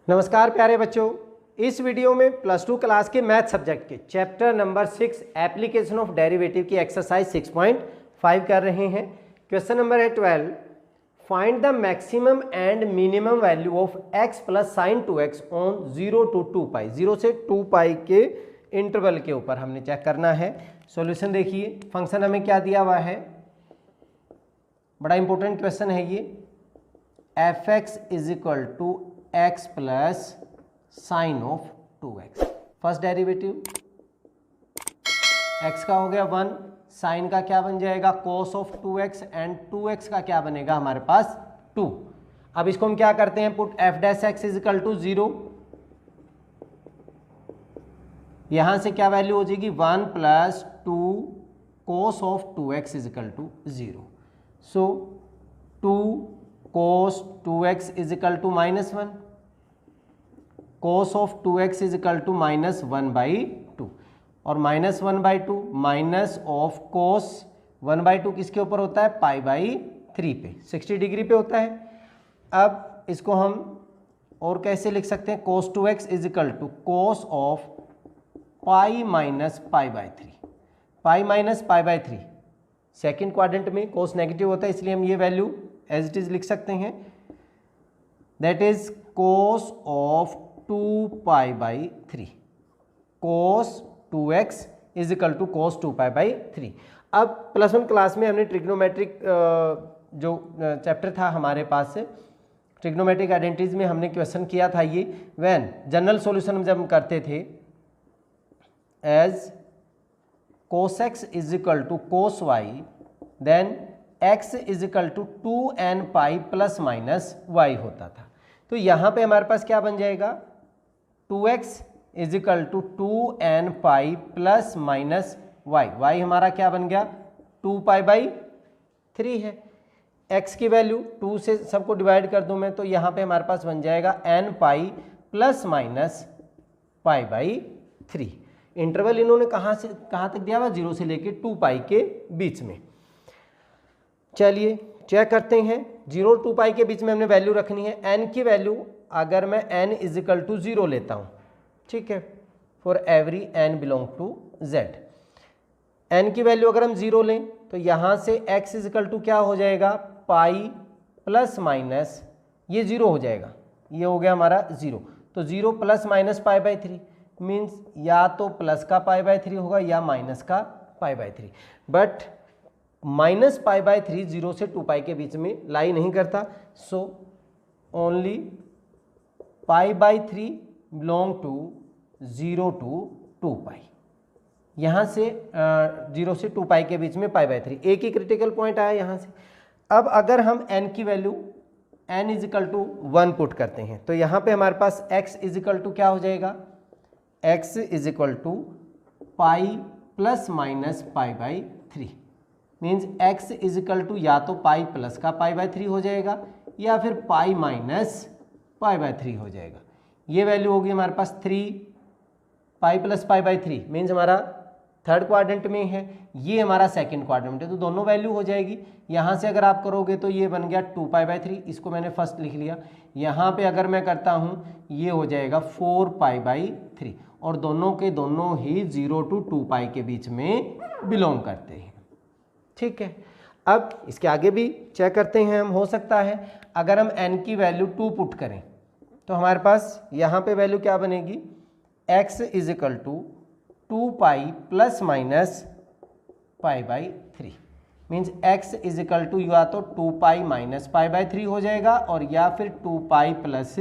नमस्कार प्यारे बच्चों, इस वीडियो में प्लस टू क्लास के मैथ सब्जेक्ट के chapter number 6 application of derivative की एक्सरसाइज 6.5 कर रहे हैं। क्वेश्चन नंबर है 12, find the maximum and minimum value of x plus sign 2x on 0 to 2 पाई। 0 से 2 पाई के इंटरवल के ऊपर हमने चेक करना है। सॉल्यूशन देखिए, फंक्शन हमें क्या दिया हुआ है, बड़ा इंपॉर्टेंट क्वेश्चन है ये। fx is equal to x plus sine of 2x। First derivative x का हो गया 1, साइन का क्या बन जाएगा cos of 2x and 2x का क्या बनेगा हमारे पास 2। अब इसको हम क्या करते हैं, put f dash x is equal to 0। यहां से क्या वैल्यू हो जाएगी 1 plus 2 cos of 2x is equal to 0। So 2 cos 2x is equal to -1, cos of 2x is equal to -1/2 और -1/2 माइनस ऑफ cos 1/2 किसके ऊपर होता है, π/3 पे, 60 डिग्री पे होता है। अब इसको हम और कैसे लिख सकते हैं, cos 2x is equal to cos of π minus π/3, π minus π/3। Second quadrant में cos नेगेटिव होता है, इसलिए हम ये वैल्यू एज इट इज लिख सकते हैं, that is cos of 2π/3, cos 2x is equal to cos 2π/3। अब प्लस 1 क्लास में हमने ट्रिग्नोमेट्रिक जो चैप्टर था हमारे पास, ट्रिग्नोमेट्रिक आइडेंटिटीज में हमने क्वेश्चन किया था ये, व्हेन जनरल सॉल्यूशन जब हम करते थे as cos x is equal to cos y, then x is equal to 2n pi plus minus y होता था। तो यहाँ पे हमारे पास क्या बन जाएगा, 2x is equal to 2n pi plus minus y। y हमारा क्या बन गया 2π/3 है। x की वैल्यू 2 से सबको डिवाइड कर दूं मैं, तो यहाँ पे हमारे पास बन जाएगा n pi plus minus π/3। Interval इन्होंने कहाँ से कहाँ तक दिया हुआ, 0 से लेके 2 पाई के बीच में। चलिए चेक करते हैं, 0 और 2 पाई के बीच में हमने वैल्यू रखनी है। n की वैल्यू अगर मैं n इज इक्वल टू 0 लेता हूँ, ठीक है, for every n belong to z। n की वैल्यू अगर हम 0 लें तो यहाँ से x इज इक्वल टू क्या हो जाएगा, पाई प्लस माइनस, ये 0 हो जाएगा, ये हो गया हमारा 0। तो 0 प्लस माइनस π/3 मीन्स या तो प्लस का π/3 होगा या माइनस का π/3। बट माइनस π/3 0 से 2 पाई के बीच में लाई नहीं करता, so only π/3 belong to 0 to 2 pi. यहाँ से 0 से 2 पाई के बीच में π/3, एक ही क्रिटिकल पॉइंट आया यहाँ से। अब अगर हम n की value n is equal to 1 put करते हैं, तो यहाँ पे हमारे पास x इज इक्वल टू क्या हो जाएगा, x is equal to pi plus minus π/3 means x is equal to या तो पाई प्लस का π/3 हो जाएगा या फिर पाई माइनस π/3 हो जाएगा। ये वैल्यू होगी हमारे पास 3 पाई प्लस π/3 मीन्स हमारा थर्ड क्वाड्रेंट में है, ये हमारा सेकंड क्वाड्रेंट है, तो दोनों वैल्यू हो जाएगी। यहाँ से अगर आप करोगे तो ये बन गया 2π/3, इसको मैंने फर्स्ट लिख लिया। यहाँ पे अगर मैं करता हूँ ये हो जाएगा 4π/3 और दोनों के दोनों ही 0 to 2 पाई के बीच में बिलोंग करते हैं, ठीक है। अब इसके आगे भी चेक करते हैं हम, हो सकता है अगर हम n की वैल्यू 2 पुट करें तो हमारे पास यहाँ पे वैल्यू क्या बनेगी, x is equal to 2 pi plus minus π/3 means x is equal to या तो 2 पाई माइनस π/3 हो जाएगा और या फिर 2 पाई प्लस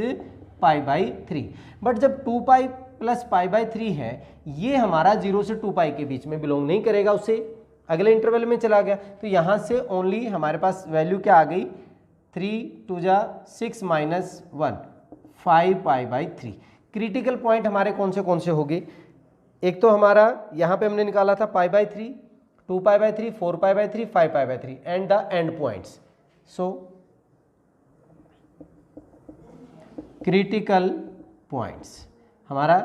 π/3। बट जब 2 पाई प्लस π/3 है, ये हमारा 0 से 2 पाई के बीच में बिलोंग नहीं करेगा, उससे अगले इंटरवल में चला गया। तो यहाँ से ओनली हमारे पास वैल्यू क्या आ गई, 3 2 जा 6 माइनस 1 5π/3। क्रिटिकल पॉइंट हमारे कौन से हो गए, एक तो हमारा यहाँ पे हमने निकाला था π/3, 2π/3, 4π/3, 5π/3 and the end points. So critical points हमारा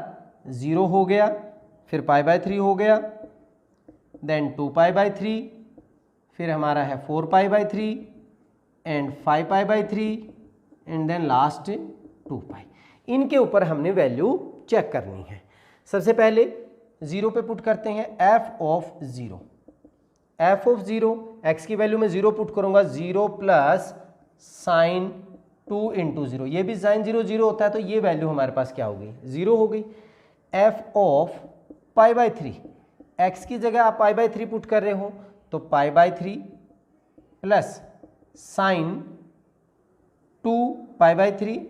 0 हो गया, फिर π/3 हो गया, देन 2π/3, फिर हमारा है 4π/3 एंड 5π/3 एंड देन लास्ट 2 पाई। इनके ऊपर हमने वैल्यू चेक करनी है। सबसे पहले 0 पे पुट करते हैं f of 0। f of 0 x की वैल्यू में 0 पुट करूंगा, 0 प्लस साइन 2 इंटू 0, ये भी साइन 0 0 होता है, तो ये वैल्यू हमारे पास क्या हो गई, 0 हो गई। f of pi by 3, x की जगह आप पाई बाई 3 पुट कर रहे हो तो pi by 3 plus sine 2 pi by 3,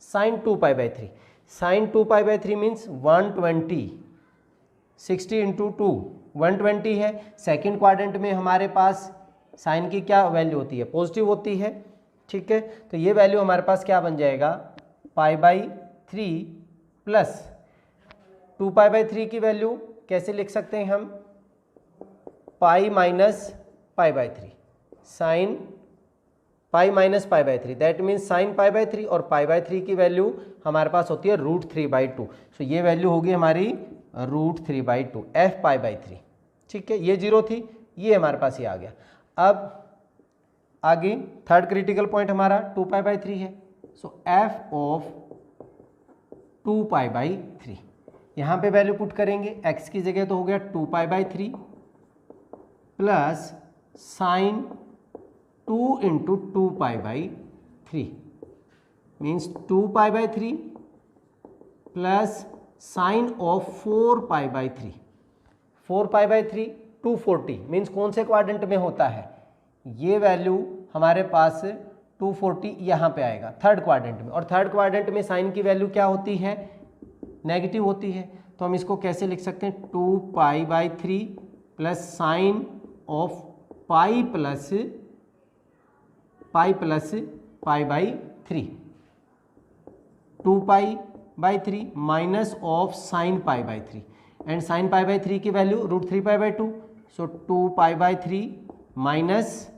sine 2 pi by 3, sine 2 pi by 3 means 120, 60 into 2 120 है। सेकेंड क्वाड्रेंट में हमारे पास साइन की क्या वैल्यू होती है, पॉजिटिव होती है, ठीक है। तो ये वैल्यू हमारे पास क्या बन जाएगा, पाई बाई 3 प्लस 2 पाई बाई 3 की वैल्यू कैसे लिख सकते हैं हम, pi minus pi by 3, sine pi minus pi by 3, that means sine pi by 3, और पाई बाई 3 की वैल्यू हमारे पास होती है √3/2। सो ये वैल्यू होगी हमारी √3/2 f पाई बाई 3, ठीक है। ये 0 थी, ये हमारे पास ये आ गया। अब आगे थर्ड क्रिटिकल पॉइंट हमारा 2 पाई बाई 3 है। सो f ऑफ 2 पाई बाई 3, यहाँ पे वैल्यू पुट करेंगे, x की जगह तो हो गया 2 pi by 3 plus sine 2 into 2 pi by 3 means 2 pi by 3 plus sine of 4 pi by 3, 4 pi by 3 240 means कौन से क्वाड्रेंट में होता है, ये वैल्यू हमारे पास 240 यहाँ पे आएगा थर्ड क्वाड्रेंट में, और थर्ड क्वाड्रेंट में साइन की वैल्यू क्या होती है, नेगेटिव होती है। तो हम इसको कैसे लिख सकते हैं, 2 pi by 3 plus sine of pi plus pi by 3, 2 pi by 3 minus of sine pi by 3, and sine pi by 3 की value √3/2, so 2 pi by 3 minus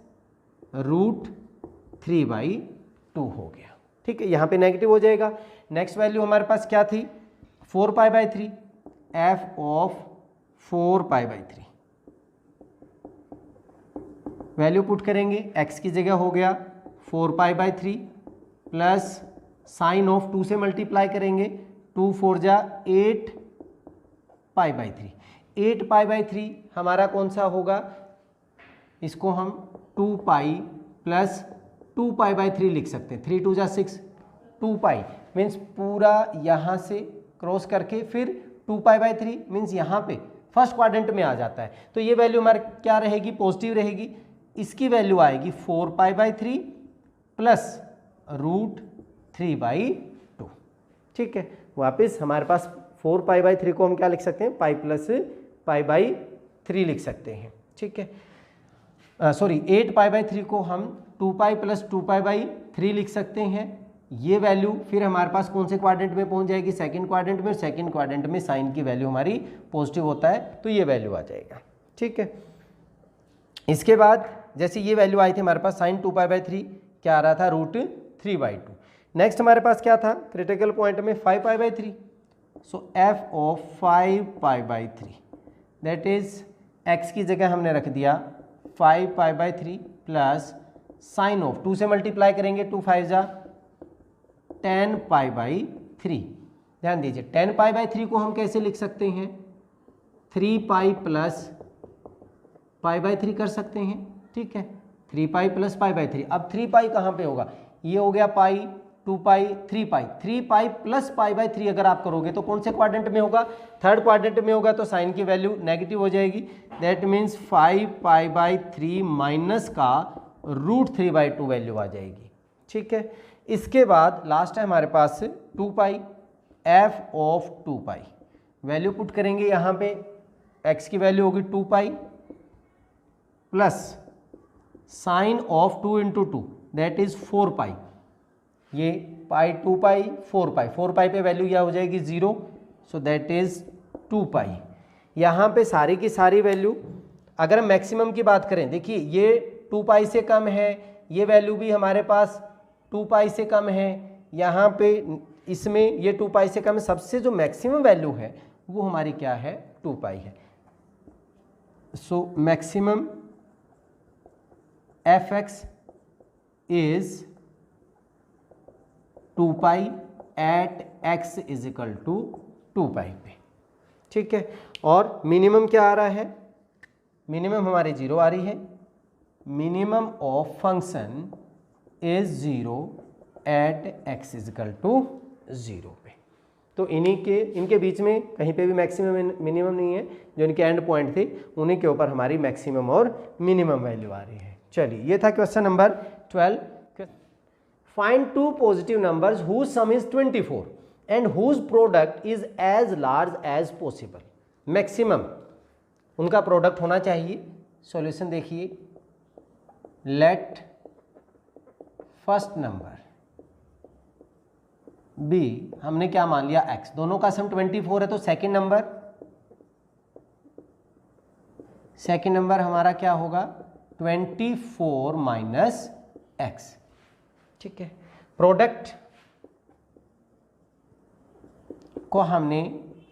√3/2 हो गया, ठीक है। यहाँ पे नेगेटिव हो जाएगा। नेक्स्ट वैल्यू हमारे पास क्या थी, 4 पाई by 3, f of 4 pi by 3, value put करेंगे, x की जगह हो गया 4 पाई बाई 3 प्लस साइन ऑफ 2 से मल्टीप्लाई करेंगे, 2 4 जा 8 पाई बाई 3, 8 पाई बाई 3 हमारा कौन सा होगा, इसको हम 2 पाई प्लस 2 पाई बाई 3 लिख सकते हैं, 3 2 जा 6, 2 पाई मीन्स पूरा यहाँ से क्रॉस करके फिर 2 पाई बाई 3 मीन्स यहाँ पे फर्स्ट क्वाड्रेंट में आ जाता है। तो ये वैल्यू हमारी क्या रहेगी, पॉजिटिव रहेगी। इसकी वैल्यू आएगी 4 पाई बाई 3 प्लस √3/2, ठीक है। वापस हमारे पास 4 पाई बाई 3 को हम क्या लिख सकते हैं, पाई प्लस पाई बाई 3 लिख सकते हैं, ठीक है। सॉरी 8 पाई बाई 3 को हम 2 पाई प्लस 2 पाई बाई 3 लिख सकते हैं। ये वैल्यू फिर हमारे पास कौन से क्वाड्रेंट में पहुंच जाएगी, सेकंड क्वाड्रेंट में, और सेकंड क्वाड्रेंट में साइन की वैल्यू हमारी पॉजिटिव होता है, तो ये वैल्यू आ जाएगा, ठीक है। इसके बाद जैसे ये वैल्यू आई थी हमारे पास साइन 2 पाई बाई 3 क्या आ रहा था, √3/2। नेक्स्ट हमारे पास क्या था क्रिटिकल पॉइंट में 5 पाई by 3, so f of 5 pi by 3 that is x की जगह हमने रख दिया 5 पाई बाई 3 प्लस साइन ऑफ 2 से मल्टीप्लाई करेंगे, 2 5 जा 10 पाई बाई 3। ध्यान दीजिए 10 पाई बाई 3 को हम कैसे लिख सकते हैं, 3 पाई प्लस पाई बाई 3 कर सकते हैं, ठीक है। 3 पाई प्लस पाई बाई 3, अब 3 पाई कहाँ पे होगा, ये हो गया पाई, 2 पाई 3 पाई, 3 पाई प्लस पाई बाई 3 अगर आप करोगे तो कौन से क्वाड्रेंट में होगा, थर्ड क्वाड्रेंट में होगा, तो साइन की वैल्यू नेगेटिव हो जाएगी। That means 5 pi by 3 minus का √3/2 वैल्यू आ जाएगी, ठीक है। इसके बाद लास्ट है हमारे पास 2 पाई, f of 2 pi, value put करेंगे यहाँ पे, x की वैल्यू होगी 2 pi plus sine of 2 into 2 that is 4 पाई, ये पाई 2 पाई 4 पाई, 4 पाई पे वैल्यू यह हो जाएगी 0, सो दैट इज 2 पाई। यहाँ पे सारी की सारी वैल्यू अगर हम मैक्सिमम की बात करें, देखिए ये 2 पाई से कम है, ये वैल्यू भी हमारे पास 2 पाई से कम है, यहाँ पे इसमें ये 2 पाई से कम है, सबसे जो मैक्सिमम वैल्यू है वो हमारी क्या है, 2 पाई है। So maximum fx is 2 pi at x is equal to 2 pi पे, ठीक है। और मिनिमम क्या आ रहा है, मिनिमम हमारी 0 आ रही है, minimum of function is 0 at x is equal to 0 पे। तो इनके बीच में कहीं पे भी मैक्सिमम मिनिमम नहीं है, जो इनके एंड पॉइंट थे उन्हीं के ऊपर हमारी मैक्सिमम और मिनिमम वैल्यू आ रही है। चलिए, ये था question number 12। Find two positive numbers whose sum is 24 and whose product is as large as possible. Maximum उनका प्रोडक्ट होना चाहिए। सॉल्यूशन देखिए, लेट फर्स्ट नंबर बी, हमने क्या मान लिया x, दोनों का सम 24 है, तो सेकंड नंबर हमारा क्या होगा 24 माइनस x, ठीक है। प्रोडक्ट को हमने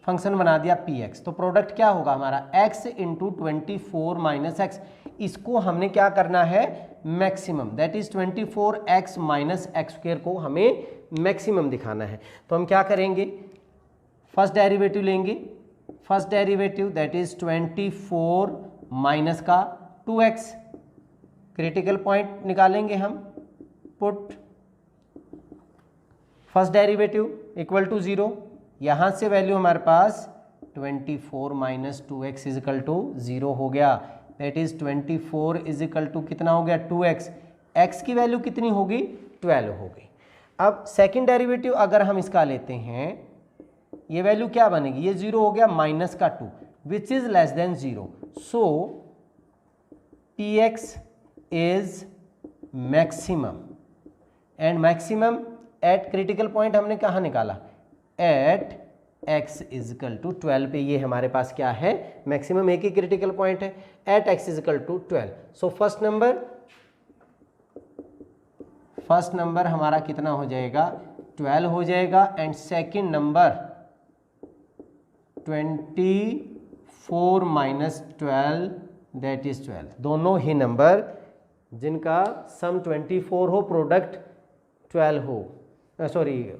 फंक्शन बना दिया px, तो प्रोडक्ट क्या होगा हमारा x इंटू 24 माइनस एक्स। इसको हमने क्या करना है maximum, that is 24x minus x square को हमें मैक्सिमम दिखाना है। तो हम क्या करेंगे, फर्स्ट डेरिवेटिव लेंगे, first derivative that is 24 minus का 2x, क्रिटिकल पॉइंट निकालेंगे हम, put first derivative equal to 0, यहाँ से वैल्यू हमारे पास 24 minus 2x is equal to 0 हो गया, that is 24 is equal to कितना हो गया 2x, x की वैल्यू कितनी होगी 12 होगी। अब सेकंड डेरिवेटिव अगर हम इसका लेते हैं, ये वैल्यू क्या बनेगी, ये 0 हो गया माइनस का 2 which is less than 0, so px is maximum and maximum at critical point हमने कहाँ निकाला, at x is equal to 12 पे, ये हमारे पास क्या है मैक्सिमम, एक ही क्रिटिकल पॉइंट है, at x is equal to 12। So first number हमारा कितना हो जाएगा 12 हो जाएगा, and second number 24 minus 12 that is 12। दोनों ही नंबर जिनका सम 24 हो, प्रोडक्ट 12 हो, सॉरी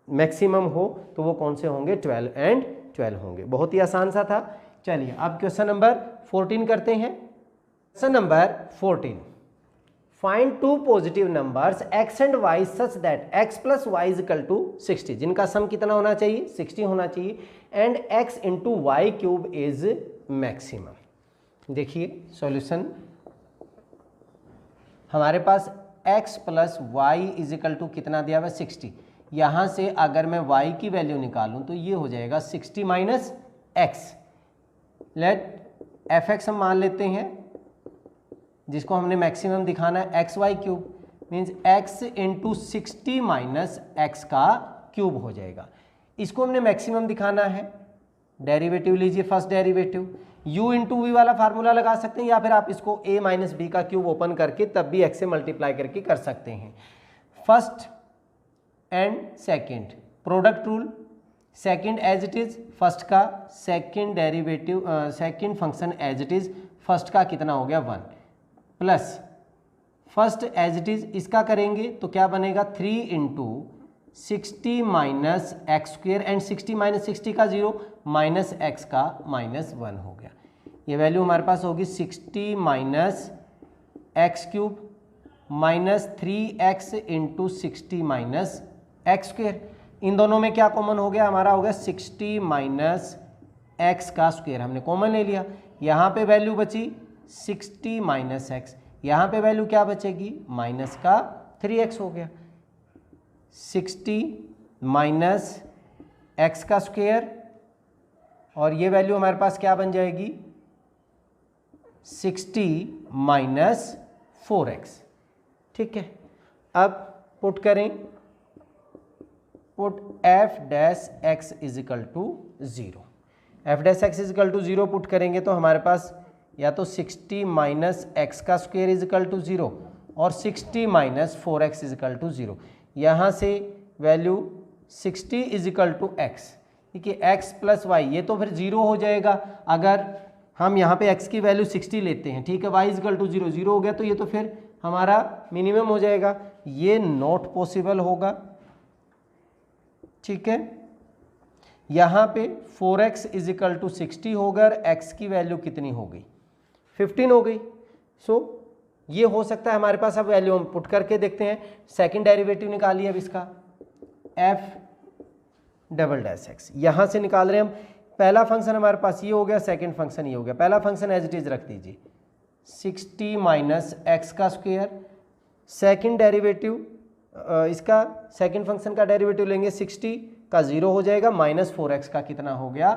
मैक्सिमम हो, तो वो कौन से होंगे 12 एंड 12 होंगे। बहुत ही आसान सा था। चलिए अब क्वेश्चन नंबर 14 करते हैं। Question number 14, find two positive numbers x and y such that x plus y is equal to 60, जिनका सम कितना होना चाहिए 60 होना चाहिए, and x into y cube is maximum. देखिए सॉल्यूशन, हमारे पास x plus y is equal to कितना दिया हुआ 60, यहाँ से अगर मैं y की वैल्यू निकालूं तो ये हो जाएगा 60 माइनस एक्स, लेट fx हम मान लेते हैं, जिसको हमने मैक्सिमम दिखाना है, x y cube means x into 60 minus x का क्यूब हो जाएगा। इसको हमने मैक्सिमम दिखाना है, डेरिवेटिव लीजिए, first derivative u into v वाला फार्मूला लगा सकते हैं, या फिर आप इसको a माइनस बी का क्यूब ओपन करके तब भी x से मल्टीप्लाई करके कर सकते हैं। First and second product rule, second as it is first का, second derivative second function as it is first का कितना हो गया 1, plus first as it is इसका करेंगे तो क्या बनेगा 3 into 60 minus x square, and 60 minus 60 का 0 माइनस एक्स का माइनस 1 हो गया। ये वैल्यू हमारे पास होगी 60 minus x cube minus 3x into 60 minus x square. इन दोनों में क्या कॉमन हो गया, हमारा हो गया 60 माइनस एक्स का स्क्वेयर, हमने कॉमन ले लिया। यहाँ पे वैल्यू बची 60 माइनस एक्स, यहाँ पे वैल्यू क्या बचेगी माइनस का 3x हो गया, 60 माइनस एक्स का स्क्वेयर, और ये वैल्यू हमारे पास क्या बन जाएगी 60 माइनस 4x, ठीक है। अब पुट करें, put f dash x is equal to 0, f dash x is equal to 0 put करेंगे तो हमारे पास या तो 60 माइनस एक्स का स्क्वेयर इज इक्वल टू 0 और 60 minus 4x is equal to 0। यहाँ से value 60 is equal to x, ठीक है, x प्लस वाई, ये तो फिर 0 हो जाएगा अगर हम यहाँ पे x की वैल्यू 60 लेते हैं, ठीक है, y इज इक्वल टू 0, 0 हो गया तो ये तो फिर हमारा मिनिमम हो जाएगा, ये नॉट पॉसिबल होगा, ठीक है। यहाँ पे 4x इज इक्वल टू 60 होगा और x की वैल्यू कितनी हो गई 15 हो गई। सो ये हो सकता है हमारे पास, अब वैल्यू हम पुट करके देखते हैं। सेकंड डेरिवेटिव निकालिए अब इसका f डबल डैश x, यहाँ से निकाल रहे हैं हम। पहला फंक्शन हमारे पास ये हो गया, सेकंड फंक्शन ये हो गया। पहला फंक्शन एज इट इज रख दीजिए 60 माइनस एक्स का स्क्वायर। सेकंड डेरिवेटिव इसका सेकंड फंक्शन का डेरिवेटिव लेंगे 60 का 0 हो जाएगा, माइनस 4x का कितना हो गया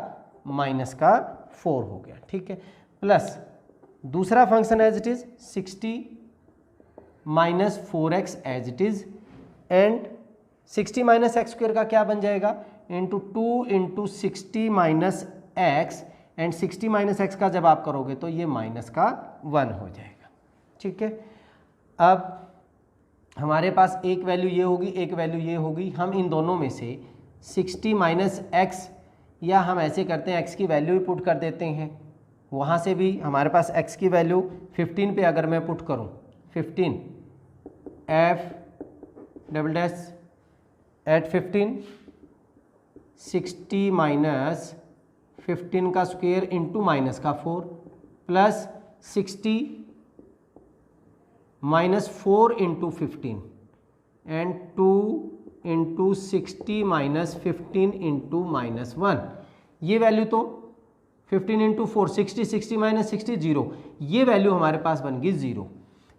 माइनस का 4 हो गया। ठीक है, प्लस दूसरा function as it is 60 minus 4x as it is, and 60 minus x square का क्या बन जाएगा into 2 into 60 minus x, and 60 minus x का जब आप करोगे तो ये माइनस का 1 हो जाएगा। ठीक है, अब हमारे पास एक वैल्यू ये होगी, एक वैल्यू ये होगी। हम इन दोनों में से 60 माइनस एक्स, या हम ऐसे करते हैं x की वैल्यू ही पुट कर देते हैं। वहाँ से भी हमारे पास x की वैल्यू 15 पे अगर मैं पुट करूँ 15 f double dash at 15 60 minus 15 का स्क्वायर इंटू माइनस का 4 plus 60 minus 4 into 15 and 2 into 60 minus 15 into minus 1। ये वैल्यू तो 15 इंटू 4 60, 60 माइनस 60 0, ये वैल्यू हमारे पास बन गई 0।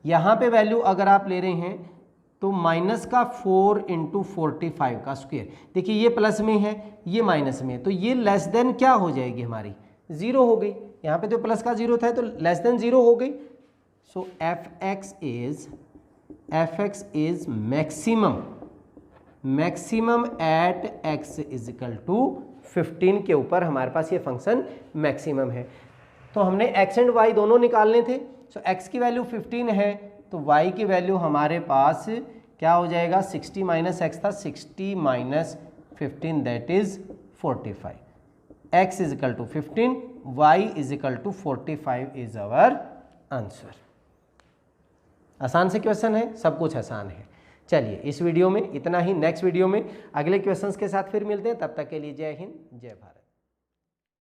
यहाँ पे वैल्यू अगर आप ले रहे हैं तो माइनस का 4 इंटू 45 का स्क्वायर। देखिए ये प्लस में है, ये माइनस में है, तो ये लेस देन क्या हो जाएगी हमारी 0 हो गई। यहाँ पे तो प्लस का 0 था तो लेस देन 0 हो गई। So fx is maximum at x is equal to 15 के ऊपर हमारे पास ये फंक्शन मैक्सिमम है। तो हमने x एंड y दोनों निकालने थे। सो x की वैल्यू 15 है तो y की वैल्यू हमारे पास क्या हो जाएगा 60 माइनस एक्स था, 60 minus 15 that is 45। x is equal to 15, y is equal to 45 is our answer. आसान से क्वेश्चन है, सब कुछ आसान है। चलिए इस वीडियो में इतना ही, नेक्स्ट वीडियो में अगले क्वेश्चंस के साथ फिर मिलते हैं। तब तक के लिए जय हिंद जय भारत।